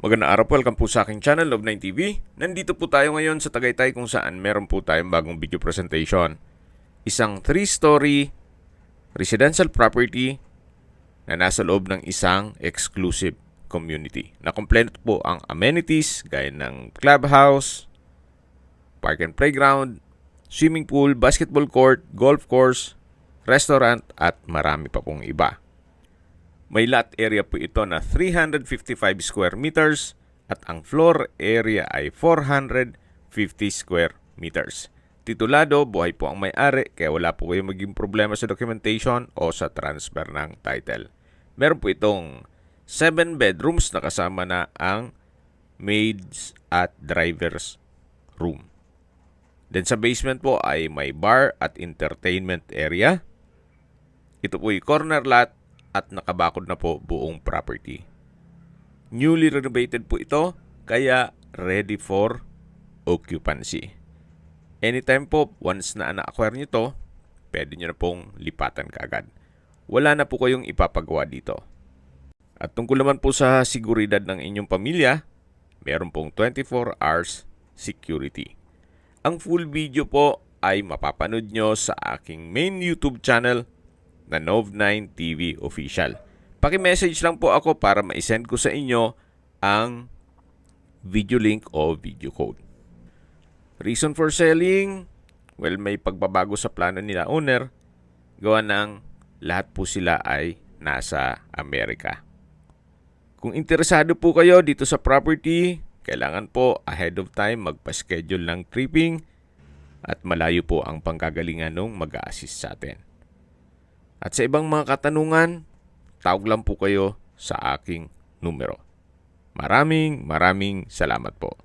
Magandang araw po, welcome po sa aking channel, Love9 TV. Nandito po tayo ngayon sa Tagaytay kung saan meron po tayong bagong video presentation. Isang 3-story residential property na nasa loob ng isang exclusive community. Na kompleto po ang amenities gaya ng clubhouse, park and playground, swimming pool, basketball court, golf course, restaurant at marami pa pong iba. May lot area po ito na 355 square meters at ang floor area ay 450 square meters. Titulado, buhay po ang may-ari kaya wala po kayong maging problema sa documentation o sa transfer ng title. Meron po itong 7 bedrooms na kasama na ang maids at driver's room. Then sa basement po ay may bar at entertainment area. Ito po ay corner lot at nakabakod na po buong property. Newly renovated po ito, kaya ready for occupancy. Anytime po, once na na-acquire nyo ito, pwede nyo na pong lipatan kaagad. Wala na po kayong ipapagawa dito. At tungkol naman po sa seguridad ng inyong pamilya, meron pong 24 hours security. Ang full video po ay mapapanood nyo sa aking main YouTube channel na Love9 TV Official. Paki-message lang po ako para ma-send ko sa inyo ang video link o video code. Reason for selling? Well, may pagbabago sa plano nila owner. Gawa ng lahat po sila ay nasa Amerika. Kung interesado po kayo dito sa property, kailangan po ahead of time magpa-schedule ng tripping at malayo po ang panggagalingan nung mag-a-assist sa atin. At sa ibang mga katanungan, tawag lang po kayo sa aking numero. Maraming salamat po.